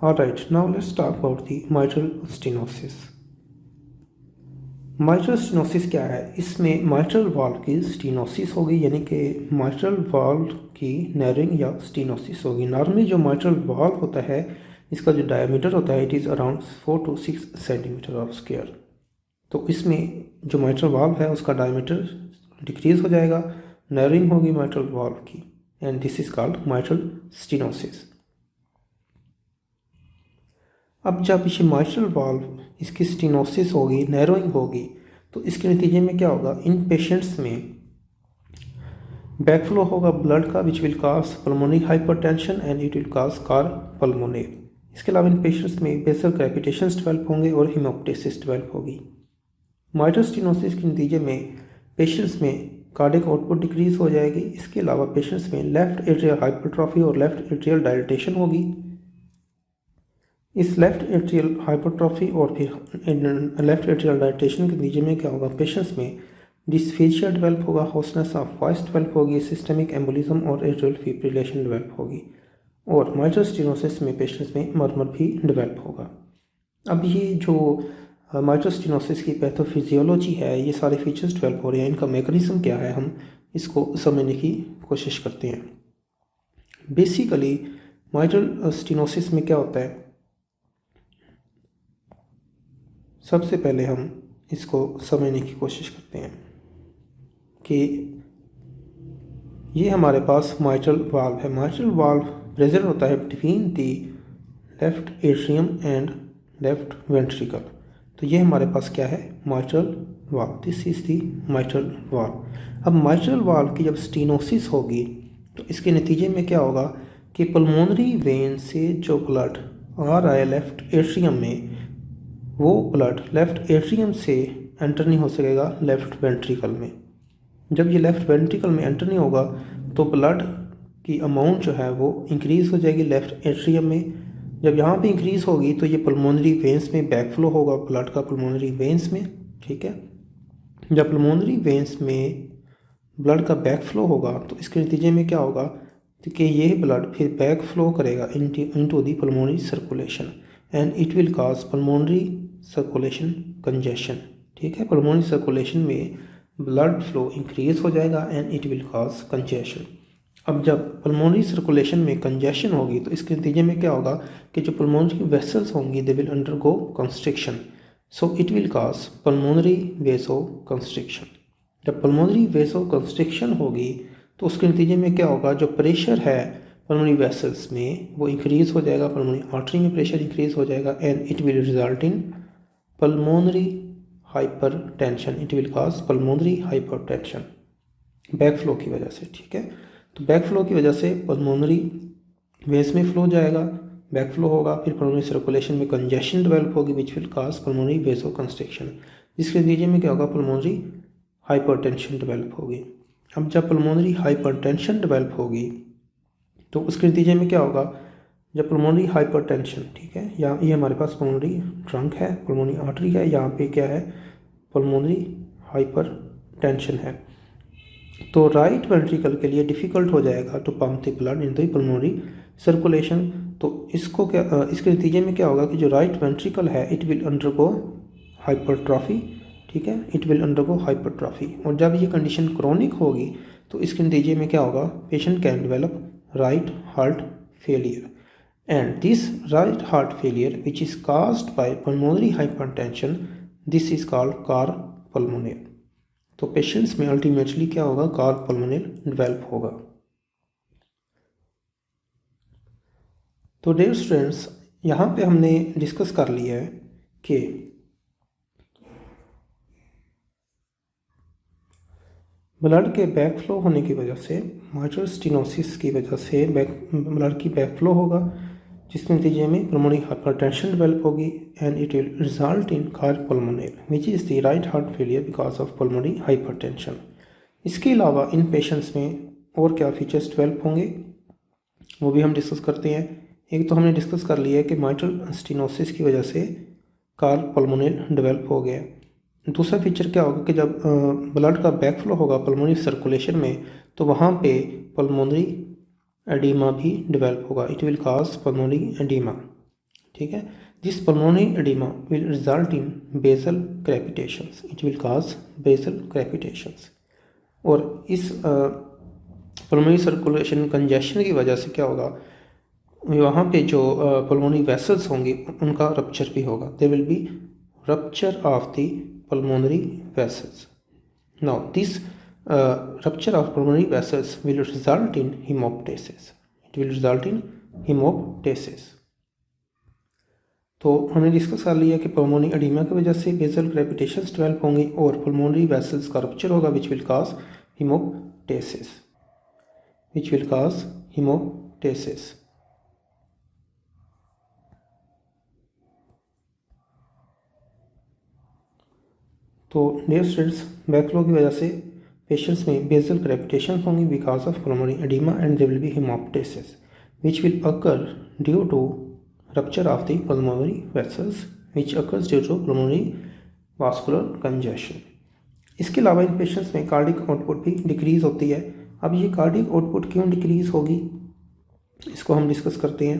Alright, now let's talk about the mitral stenosis. Mitral stenosis क्या है? इसमें mitral valve की स्टीनोसिस होगी, यानी कि माइट्रल वाल्व की नैरोइंग या स्टीनोसिस होगी। नॉर्मली जो माइट्रल वाल्व होता है इसका जो डायमीटर होता है it is around 4 to 6 centimetre of square. तो इसमें जो माइट्रल वाल्व है उसका डायमीटर डिक्रीज हो जाएगा, नैरोइंग होगी माइट्रल वाल्व की, and this is called mitral stenosis. अब जब ये माइट्रल वाल्व इसकी स्टीनोसिस होगी, नैरोइंग होगी, तो इसके नतीजे में क्या होगा? इन पेशेंट्स में बैकफ्लो होगा ब्लड का which will cause pulmonary hypertension and it will cause cor pulmonale. इसके अलावा इन पेशेंट्स में बेसल क्रेपिटेशंस डेवलप होंगे और हीमोप्टेसिस डेवलप होगी। माइट्रल स्टीनोसिस के नतीजे में पेशेंट्स में कार्डियक आउटपुट डिक्रीज हो जाएगी। इसके अलावा पेशेंट्स में लेफ्ट एट्रियल हाइपरट्रॉफी और लेफ्ट एट्रियल डायलेटेशन होगी। इस लेफ्ट एट्रियल हाइपरट्रॉफी और फिर लेफ्ट एट्रियल डायलेटेशन के नतीजे में क्या होगा? पेशेंट्स में डिस्फेजिया डेवलप होगा, होर्सनेस ऑफ वॉइस डेवलप होगी, सिस्टमिक एम्बोलिज्म और एट्रियल फिब्रिलेशन डेवलप होगी, और माइट्रल स्टीनोसिस में पेशेंट्स में मर्मर भी डेवलप होगा। अब ये जो माइट्रल स्टीनोसिस की पैथोफिजियोलॉजी है, ये सारे फीचर्स डेवलप हो रहे हैं, इनका मैकेनिज्म क्या है हम इसको समझने की कोशिश करते हैं। बेसिकली माइट्रल स्टीनोसिस में क्या होता है, सबसे पहले हम इसको समझने की कोशिश करते हैं कि ये हमारे पास माइट्रल वाल्व है। माइट्रल वाल्व प्रेजेंट होता है between the left atrium and left ventricle. तो ये हमारे पास क्या है? Mitral valve. This is the mitral valve. अब माइट्रल वाल्व की जब स्टीनोसिस होगी तो इसके नतीजे में क्या होगा कि पल्मोनरी वेन से जो ब्लड आ रहा है लेफ्ट एट्रियम में, वो ब्लड लेफ्ट एट्रियम से एंटर नहीं हो सकेगा लेफ्ट वेंट्रिकल में। जब ये लेफ्ट वेंट्रिकल में एंटर नहीं होगा तो ब्लड की अमाउंट जो है वो इंक्रीज़ हो जाएगी लेफ्ट एट्रियम में। जब यहाँ पे इंक्रीज़ होगी तो ये पल्मोनरी वेंस में बैकफ्लो होगा ब्लड का पल्मोनरी वेंस में, ठीक है। जब पल्मोनरी वेंस में ब्लड का बैकफ्लो होगा तो इसके नतीजे में क्या होगा कि ये ब्लड फिर बैकफ्लो करेगा into the pulmonary circulation and it will cause pulmonary circulation congestion, ठीक है। पल्मोनरी सर्कुलेशन में ब्लड फ्लो इंक्रीज हो जाएगा and it will cause congestion. अब जब पल्मोनरी सर्कुलेशन में कंजेशन होगी तो इसके नतीजे में क्या होगा कि जो पल्मोनरी वेसल्स होंगी they will undergo constriction, so it will cause pulmonary वेसो constriction. जब पल्मोनरी वेसो कंस्ट्रिक्शन होगी तो उसके नतीजे में क्या होगा? जो प्रेशर है पल्मोनरी वेसल्स में वो इंक्रीज हो जाएगा, पल्मोनरी आर्टरी में प्रेशर इंक्रीज हो जाएगा and it will result in pulmonary hypertension. It will cause pulmonary hypertension backflow की वजह से, ठीक है। तो बैकफ्लो की वजह से पल्मोनरी वेस में फ्लो जाएगा, बैकफ्लो होगा, फिर पल्मोनरी सर्कुलेशन में कंजेशन डेवलप होगी विच विल काज पल्मोनरी वेसो कंस्ट्रिक्शन, जिसके नतीजे में क्या होगा? पल्मोनरी हाइपरटेंशन डेवलप होगी। अब जब पल्मोनरी हाइपरटेंशन डेवलप होगी तो उसके नतीजे में क्या होगा? जब पल्मोनरी हाइपरटेंशन, ठीक है, यहाँ ये हमारे पास पल्मोनरी ट्रंक है, पल्मोनरी आर्टरी है, यहाँ पे क्या है? पल्मोनरी हाइपरटेंशन है। तो राइट वेंट्रिकल के लिए डिफ़िकल्ट हो जाएगा to pump the blood in the pulmonary circulation. तो इसको क्या इसके नतीजे में क्या होगा कि जो राइट वेंट्रिकल है इट विल अंडरगो हाइपरट्रॉफी, ठीक है, इट विल अंडरगो हाइपरट्रॉफी। और जब ये कंडीशन क्रोनिक होगी तो इसके नतीजे में क्या होगा? Patient can develop right heart failure, and this right heart failure which is caused by pulmonary hypertension, this is called car pulmonale। तो पेशेंट्स में अल्टीमेटली क्या होगा? कार पल्मोनेल डेवलप होगा। तो डियर स्टूडेंट्स, यहाँ पे हमने डिस्कस कर लिया है कि ब्लड के बैकफ्लो होने की वजह से, माइट्रल स्टीनोसिस की वजह से ब्लड की बैकफ्लो होगा, जिसके नतीजे में पल्मोनरी हाइपरटेंशन डेवलप होगी and it will result in car pulmonale which is the right heart failure because of pulmonary hypertension. इसके अलावा इन पेशेंट्स में और क्या फीचर्स डेवलप होंगे वो भी हम डिस्कस करते हैं। एक तो हमने डिस्कस कर लिया है कि माइट्रल स्टीनोसिस की वजह से कार पल्मोनेल डेवलप हो गया। दूसरा फीचर क्या होगा कि जब ब्लड का बैकफ्लो होगा पल्मोनरी सर्कुलेशन में तो वहाँ पे पल्मोनरी एडीमा भी डेवलप होगा, it will cause pulmonary oedema. ठीक है। This pulmonary oedema will result in basal crepitations, it will cause basal crepitations. और इस पल्मोनरी सर्कुलेशन कंजेशन की वजह से क्या होगा, वहाँ पे जो पल्मोनरी वेसल्स होंगे उनका रप्चर भी होगा, there will be rupture of the pulmonary vessels. Now this rupture of pulmonary vessels will result in hemoptysis, it will result in hemoptysis। तो हमने डिस्कस कर लिया कि पल्मोनरी एडिमा की वजह से बेसल क्रेपिटेशंस डेवलप होंगे और पल्मोनरी वेसल्स का रप्चर होगा which will cause हीमोप्टेसिस, which will काज हीमोप्टेसिस। तो डियर स्टूडेंट्स, बैकफ्लो की वजह से पेशेंट्स में बेसल क्रेपिटेशन होंगी because of pulmonary oedema and there will be haemoptysis which will occur due to rupture of the pulmonary vessels which occurs due to pulmonary vascular congestion। इसके अलावा इन patients में cardiac output भी decrease होती है। अब ये कार्डिक आउटपुट क्यों डिक्रीज होगी इसको हम डिस्कस करते हैं।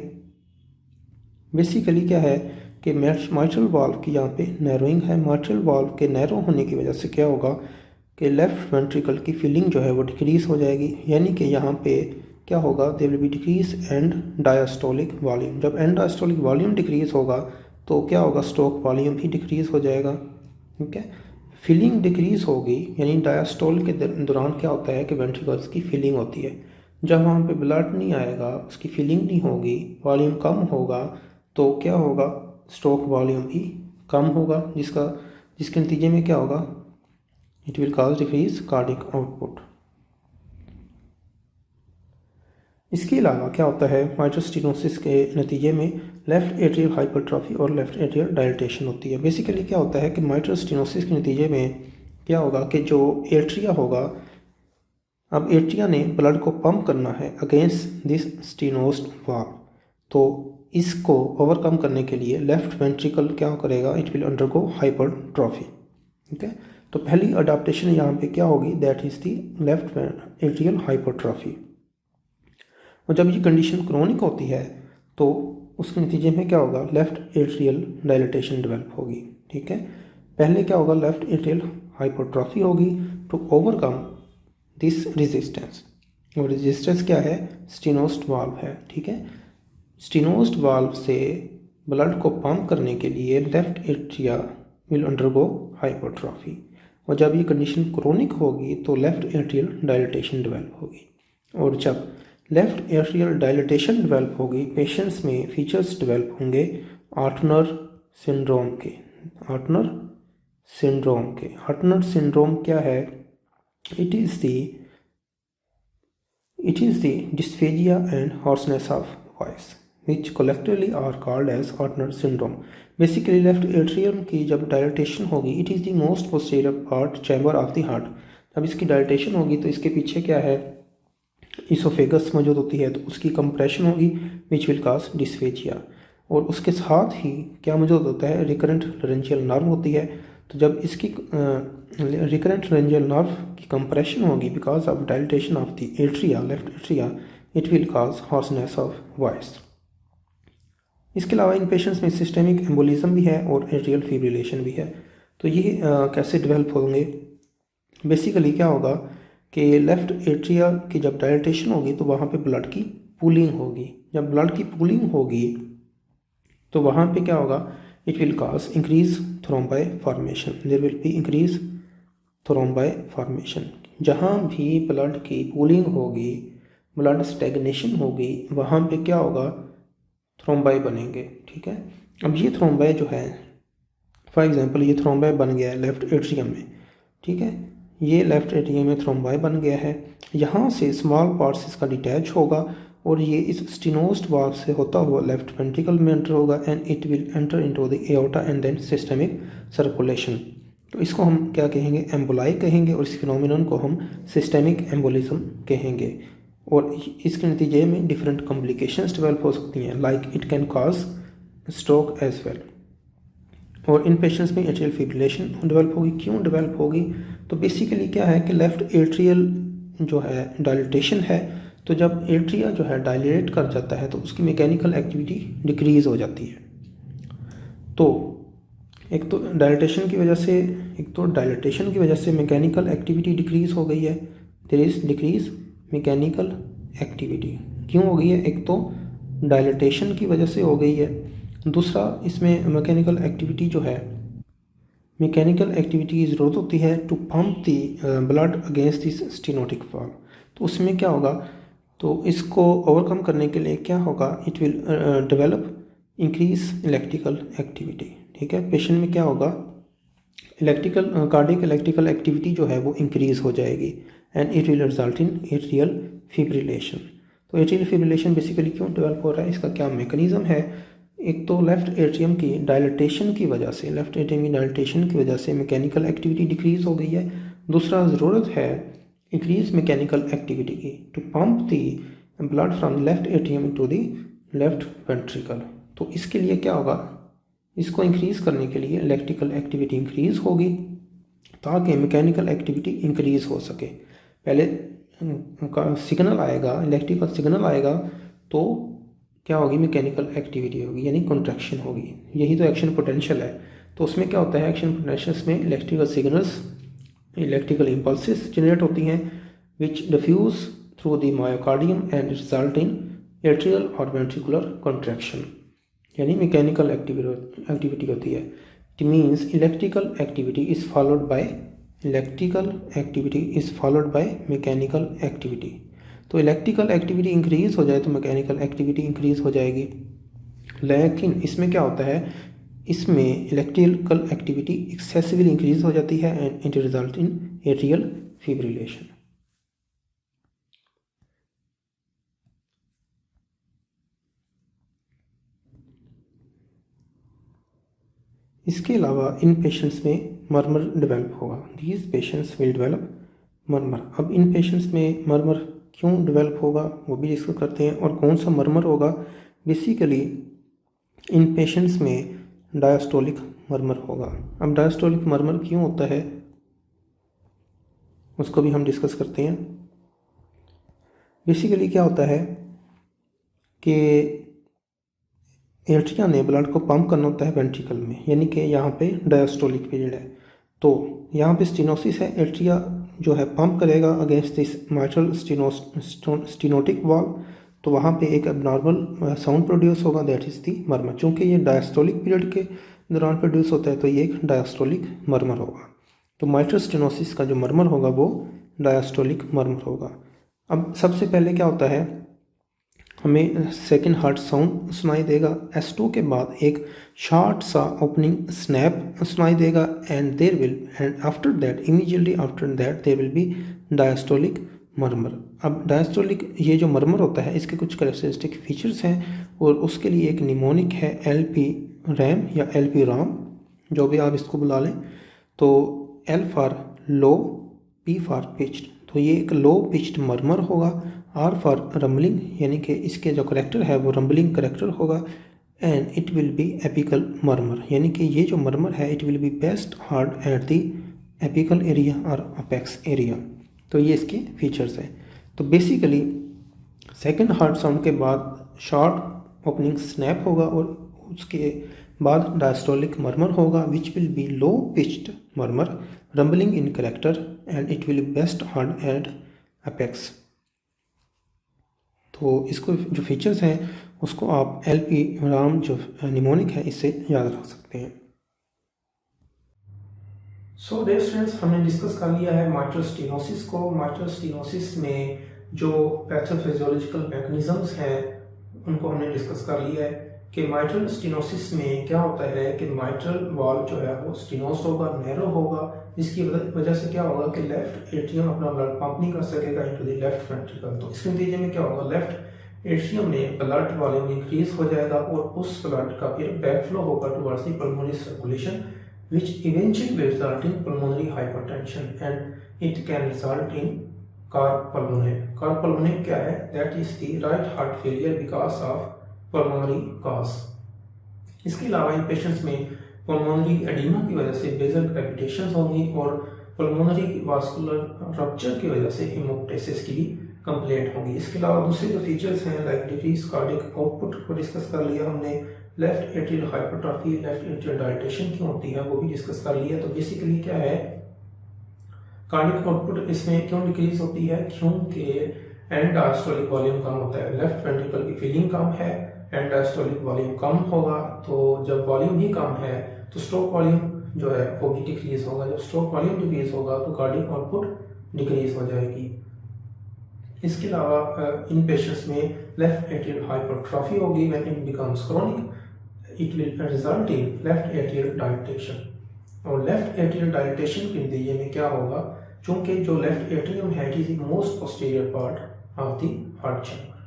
बेसिकली क्या है कि माइट्रल वाल्व की यहाँ पे नैरोइंग है। माइट्रल वाल्व के नैरो होने की वजह से क्या होगा कि लेफ्ट वेंट्रिकल की फिलिंग जो है वो डिक्रीज हो जाएगी, यानी कि यहाँ पे क्या होगा, there will be decrease end diastolic volume. जब एंड डायस्टोलिक वॉल्यूम डिक्रीज होगा तो क्या होगा, स्ट्रोक वॉल्यूम भी डिक्रीज हो जाएगा। ठीक है, फिलिंग डिक्रीज होगी, यानी डायस्टोल के दौरान क्या होता है कि वेंट्रिकल्स की फिलिंग होती है। जब वहाँ पे ब्लड नहीं आएगा, उसकी फिलिंग नहीं होगी, वॉल्यूम कम होगा, तो क्या होगा, स्ट्रोक वॉल्यूम भी कम होगा, जिसके नतीजे में क्या होगा, it will cause decrease cardiac output. इसके अलावा क्या होता है, माइट्रल स्टेनोसिस के नतीजे में लेफ्ट एट्रियल हाइपरट्रॉफी और लेफ्ट एट्रियल डायलिटेशन होती है। बेसिकली क्या होता है कि माइट्रल स्टेनोसिस के नतीजे में क्या होगा कि जो एट्रिया होगा, अब एट्रिया ने ब्लड को पंप करना है अगेंस्ट दिस स्टेनोस्ड वाल्व, तो इसको ओवरकम करने के लिए लेफ्ट वेंट्रिकल क्या करेगा, इट विल अंडरगो हाइपरट्रॉफी। ठीक है, तो पहली अडाप्टेशन यहाँ पे क्या होगी, that is the left atrial hypertrophy. और जब ये कंडीशन क्रोनिक होती है तो उसके नतीजे में क्या होगा, लेफ्ट एट्रियल डायलिटेशन डेवलप होगी। ठीक है, पहले क्या होगा, लेफ्ट एट्रियल हाइपरट्रॉफी होगी टू ओवरकम दिस रेजिस्टेंस। और रेजिस्टेंस क्या है, स्टेनोस्ड वाल्व है। ठीक है, स्टेनोस्ड वाल्व से ब्लड को पंप करने के लिए left atria will undergo hypertrophy. और जब ये कंडीशन क्रोनिक होगी तो लेफ्ट एट्रियल डायलिटेशन डेवलप होगी। और जब लेफ्ट एट्रियल डायलिटेशन डेवलप होगी, पेशेंट्स में फीचर्स डेवलप होंगे ऑर्टनर सिंड्रोम के। ऑर्टनर सिंड्रोम क्या है, it is the dysphagia and hoarseness of voice which collectively are called as Ortner syndrome. Basically left atrium की जब डायलिटेशन होगी, it is the most posterior part chamber of the heart. जब इसकी dilatation होगी तो इसके पीछे क्या है, इसोफेगस मौजूद होती है, तो उसकी कंप्रेशन होगी विच विल काज डिस्फेजिया। और उसके साथ ही क्या मौजूद होता है, रिकरेंट लरेंजियल नर्व होती है। तो जब इसकी रिकरेंट लरेंजियल नर्व की कंप्रेशन होगी because of dilatation of the atria, left atria, it will cause hoarseness of voice. इसके अलावा इन पेशेंट्स में सिस्टेमिक एम्बोलिज्म भी है और एट्रियल फिब्रिलेशन भी है। तो ये कैसे डेवलप होंगे, बेसिकली क्या होगा कि लेफ्ट एट्रिया की जब डायलिटेशन होगी तो वहाँ पे ब्लड की पूलिंग होगी। जब ब्लड की पूलिंग होगी तो वहाँ पे क्या होगा, it will cause increase thrombi formation, there will be increase thrombi formation. जहाँ भी ब्लड की पूलिंग होगी, ब्लड स्टेगनेशन होगी, वहाँ पे क्या होगा, थ्रोम्बाई बनेंगे। ठीक है, अब ये थ्रोम्बाई जो है, फॉर एग्जांपल ये थ्रोम्बाई बन गया है लेफ्ट एट्रियम में। ठीक है, ये लेफ्ट एट्रियम में थ्रोम्बाई बन गया है, यहाँ से स्मॉल पार्ट्स इसका डिटैच होगा और ये इस स्टेनोस्ड वाल्व से होता हुआ लेफ्ट वेंट्रिकल में एंटर होगा and it will enter into the aorta and then systemic circulation. तो इसको हम क्या कहेंगे, एम्बोलाई कहेंगे, और इस फिनोमिनन को हम सिस्टेमिक एम्बोलिज्म कहेंगे। और इसके नतीजे में डिफरेंट कॉम्प्लिकेशंस डेवलप हो सकती हैं, like it can cause stroke as well. और इन पेशेंट्स में एट्रियल फिब्रिलेशन डेवलप होगी। क्यों डेवलप होगी, तो बेसिकली क्या है कि लेफ्ट एट्रियल जो है डायलिटेशन है, तो जब एट्रिया जो है डायलेट कर जाता है तो उसकी मैकेनिकल एक्टिविटी डिक्रीज हो जाती है। तो एक तो डायलेटेशन की वजह से मैकेनिकल एक्टिविटी डिक्रीज़ हो गई है, there is decrease mechanical activity. क्यों हो गई है? एक तो डायलेटेशन की वजह से हो गई है, दूसरा इसमें मैकेनिकल एक्टिविटी की ज़रूरत होती है to pump the blood against this stenotic valve. तो उसमें क्या होगा, तो इसको ओवरकम करने के लिए क्या होगा, it will develop increase electrical activity. ठीक है, पेशेंट में क्या होगा, कार्डियक इलेक्ट्रिकल एक्टिविटी जो है वो इंक्रीज़ हो जाएगी and it will result in atrial fibrillation. तो एट्रियल फिब्रिलेशन बेसिकली क्यों डेवलप हो रहा है, इसका क्या मैकेनिज्म है? एक तो लेफ्ट एट्रियम की डायलेटेशन की वजह से मैकेनिकल एक्टिविटी डिक्रीज़ हो गई है। दूसरा ज़रूरत है इंक्रीज मैकेनिकल एक्टिविटी की to pump the blood from left atrium to the left ventricle. तो इसके लिए क्या होगा, इसको इंक्रीज़ करने के लिए इलेक्ट्रिकल एक्टिविटी इंक्रीज़ होगी ताकि मैकेनिकल एक्टिविटी इंक्रीज़ हो सके। पहले सिग्नल आएगा, इलेक्ट्रिकल सिग्नल आएगा तो क्या होगी, मैकेनिकल एक्टिविटी होगी यानी कॉन्ट्रैक्शन होगी। यही तो एक्शन पोटेंशियल है। तो उसमें क्या होता है, एक्शन पोटेंशियल्स में इलेक्ट्रिकल इम्पल्सेस जनरेट होती हैं which diffuse through the myocardium and result in atrial और वेंट्रिकुलर कॉन्ट्रैक्शन, यानी मैकेनिकल एक्टिविटी होती है। It means electrical activity is followed by mechanical activity. तो इलेक्ट्रिकल एक्टिविटी इंक्रीज़ हो जाए तो मैकेनिकल एक्टिविटी इंक्रीज़ हो जाएगी। लेकिन इसमें क्या होता है, इसमें इलेक्ट्रिकल एक्टिविटी एक्सेसिवली इंक्रीज़ हो जाती है and it result in atrial fibrillation. इसके अलावा इन पेशेंट्स में मर्मर डेवलप होगा। These patients will develop murmur. अब इन पेशेंट्स में मर्मर क्यों डेवलप होगा वो भी डिस्कस करते हैं, और कौन सा मर्मर होगा। बेसिकली इन पेशेंट्स में डायस्टोलिक मर्मर होगा। अब डायस्टोलिक मर्मर क्यों होता है उसको भी हम डिस्कस करते हैं। बेसिकली क्या होता है कि एट्रिया ने ब्लड को पंप करना होता है वेंट्रिकल में, यानी कि यहाँ पे डायस्टोलिक पीरियड है। तो यहाँ पे स्टेनोसिस है, एट्रिया जो है पंप करेगा against this mitral stenotic valve, तो वहाँ पे एक एबनॉर्मल साउंड प्रोड्यूस होगा, दैट इज़ दी मर्मर। चूँकि ये डायस्टोलिक पीरियड के दौरान प्रोड्यूस होता है तो ये एक डायस्टोलिक मर्मर होगा। तो माइट्रल स्टेनोसिस का जो मर्मर होगा वो डायस्टोलिक मर्मर होगा। अब सबसे पहले क्या होता है, हमें सेकेंड हार्ट साउंड सुनाई देगा, S2 के बाद एक शॉर्ट सा ओपनिंग स्नैप सुनाई देगा and after that immediately after that there will be diastolic murmur. अब डायस्टोलिक ये जो मर्मर होता है इसके कुछ कैरेक्टरिस्टिक फीचर्स हैं और उसके लिए एक निमोनिक है LP रैम या LP राम, जो भी आप इसको बुला लें। तो L for low, P for pitched, तो ये एक लो पिच्ड मर्मर होगा। R फॉर रम्बलिंग, यानी कि इसके जो करेक्टर है वो रम्बलिंग करेक्टर होगा। And it will B apical murmur, यानी कि ये जो मर्मर है it will be best heard at the apical area और अपेक्स एरिया। तो ये इसके फीचर्स हैं। तो बेसिकली सेकंड हार्ट साउंड के बाद शॉर्ट ओपनिंग स्नैप होगा और उसके बाद डायस्टोलिक मर्मर होगा which will be low pitched murmur rumbling in character and it will be best heard at apex. तो इसको जो फीचर्स हैं उसको आप LP राम जो निमोनिक है इससे याद रख सकते हैं। सो डियर स्टूडेंट्स, हमने डिस्कस कर लिया है माइट्रल स्टेनोसिस को। माइट्रल स्टेनोसिस में जो पैथोफिजियोलॉजिकल मैकेनिज्म्स हैं उनको हमने डिस्कस कर लिया है कि माइट्रल स्टेनोसिस में क्या होता है कि माइट्रल वाल्व जो है वो स्टेनोस्ड होगा, नैरो होगा, जिसकी वजह से क्या होगा कि लेफ्ट एट्रियम अपना ब्लड पंप नहीं कर सकेगा इनटू द लेफ्ट वेंट्रिकल। तो इसके नतीजे में क्या होगा, लेफ्ट एट्रियम में ब्लड वॉल्यूम इंक्रीज हो जाएगा और उस ब्लड का फिर बैकफ्लो होगा towards the pulmonary circulation which eventually will result in pulmonary hypertension and it can result in carpulmonary. Carpulmonary क्या है? That is the right heart failure because of pulmonary cause. इसके अलावा इन पेशेंट्स में pulmonary edema की वजह से basal crepitations होंगी और pulmonary vascular rupture की वजह से हेमोप्टाइसिस की भी कंप्लेंट होंगी। इसके अलावा दूसरे जो फीचर्स हैं लाइक डिक्रीज कार्डियक आउटपुट को डिस्कस कर लिया हमने, left atrial hypertrophy, left atrial dilatation क्यों होती है वो भी डिस्कस कर लिया। तो बेसिकली क्या है, कार्डियक आउटपुट इसमें क्यों डिक्रीज होती है, क्योंकि एंड डायस्टोलिक वॉल्यूम कम होता है, लेफ्ट वेंट्रिकल की फीलिंग कम है, एंड डायस्टोलिक वॉल्यूम कम होगा। तो जब वॉल्यूम ही कम है तो स्ट्रोक वॉल्यूम जो है वो भी डिक्रीज होगा, जब स्ट्रोक वॉल्यूम डिक्रीज होगा तो कार्डियक आउटपुट डिक्रीज हो जाएगी। इसके अलावा इन पेशेंट्स में लेफ्ट एट्रियल हाइपरट्रॉफी होगी, when it becomes chronic it will result in left atrial dilatation. और लेफ्ट एट्रियल डायलेटेशन के नतीजे में क्या होगा, चूंकि जो लेफ्ट एट्रियम है it is the most posterior part of the heart chamber.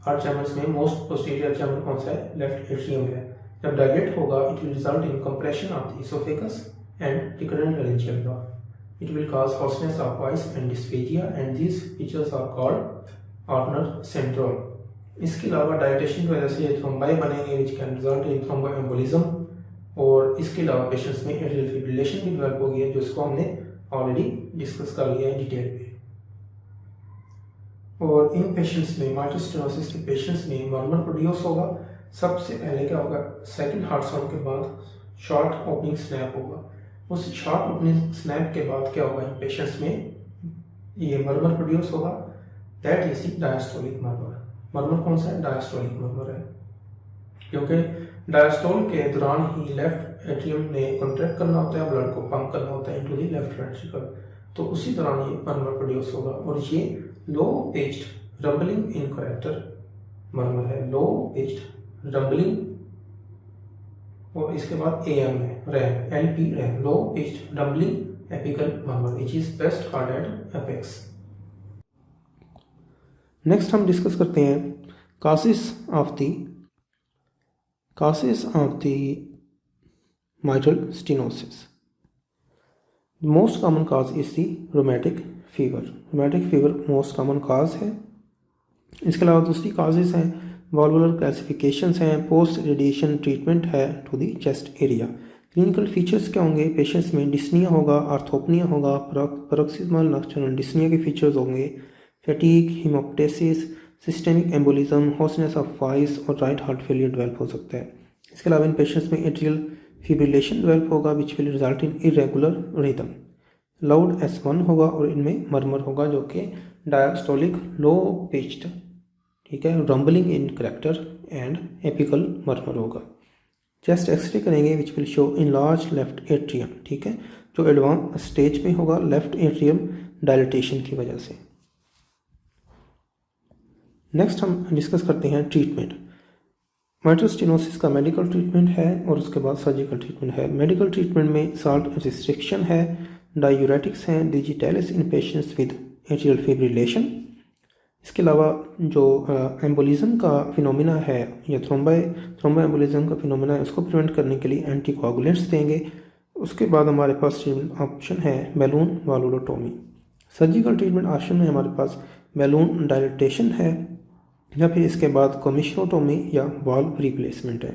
Heart chambers में मोस्ट पोस्टीरियर चैम्बर कौन सा है, लेफ्ट एट्रियम है। जब डायलेट होगा it will result in compression of the oesophagus and recurrent laryngeal valve. It will cause hoarseness of voice and dysphagia, and these features are called Horner syndrome. इसके अलावा dilatation की वजह से thrombi बनेंगे which can result in thromboembolism, और इसके अलावा patients में एट्रियल फिब्रिलेशन भी डेवलप हो गई है, जो इसको हमने ऑलरेडी डिस्कस कर लिया है डिटेल में। और इन पेशेंट्स में माइट्रल स्टेनोसिस के पेशेंट्स में मर्मर प्रोड्यूस होगा। सबसे पहले क्या होगा, सेकंड हार्ट साउंड के बाद शॉर्ट ओपनिंग स्नैप होगा। उस शॉर्ट ओपनिंग स्नैप के बाद क्या होगा, इन पेशेंट्स में ये मर्मर प्रोड्यूस होगा, that is the diastolic murmur. Murmur कौन सा है, डायस्टोलिक मर्मर है, क्योंकि डायस्टोल के दौरान ही लेफ्ट एट्रियम ने कॉन्ट्रैक्ट करना होता है, ब्लड को पंप करना होता है इनटू द लेफ्ट वेंट्रिकल, तो उसी दौरान ये मर्मर प्रोड्यूस होगा। और ये low pitched rumbling in character murmur है, लो पिच्ड रंबलिंग, और इसके बाद AM है, RAM, LP RAM, low pitched rumbling apical murmur which is best heard at apex. Next हम डिस्कस करते हैं causes of the mitral stenosis. The most common cause is the rheumatic fever. Rheumatic fever most common cause है। इसके अलावा दूसरी causes हैं, valvular calcifications हैं, post radiation treatment है to the chest area। Clinical features क्या होंगे, पेशेंट्स में डिस्निया होगा, आर्थोपनिया होगा, paroxysmal nocturnal dyspnea के फीचर्स होंगे, fatigue, haemoptysis, systemic embolism, hoarseness of voice और राइट हार्ट फेलियर डेवलप हो सकता है। इसके अलावा इन पेशेंट्स में एट्रियल फिब्रिलेशन डेवलप होगा which will result in irregular rhythm. Loud S1 होगा और इनमें मर्मर होगा जो कि डायस्टोलिक लो पिच्ड, ठीक है, rambling in character and apical murmur होगा। चेस्ट एक्सरे करेंगे which will show in large left atrium, ठीक है, जो एडवांस स्टेज में होगा लेफ्ट एट्रियम डायलेटेशन की वजह से। नेक्स्ट हम डिस्कस करते हैं ट्रीटमेंट। माइट्रल स्टेनोसिस का मेडिकल ट्रीटमेंट है और उसके बाद सर्जिकल ट्रीटमेंट है। मेडिकल ट्रीटमेंट में साल्ट रिस्ट्रिक्शन है, डायूरेटिक्स हैं, digitalis in patients with atrial fibrillation. इसके अलावा जो एम्बोलिज्म का फिनोमिना है या थ्रोम्बो एम्बोलिज्म का फिनोमिना है उसको प्रिवेंट करने के लिए एंटीकोगुलेंट्स देंगे। उसके बाद हमारे पास ट्रीटमेंट ऑप्शन है बैलून वाल्वुलोटोमी। सर्जिकल ट्रीटमेंट ऑप्शन में हमारे पास बैलून डायलेटेशन है या फिर इसके बाद कॉमिशनोटोमी या वाल्व रिप्लेसमेंट है।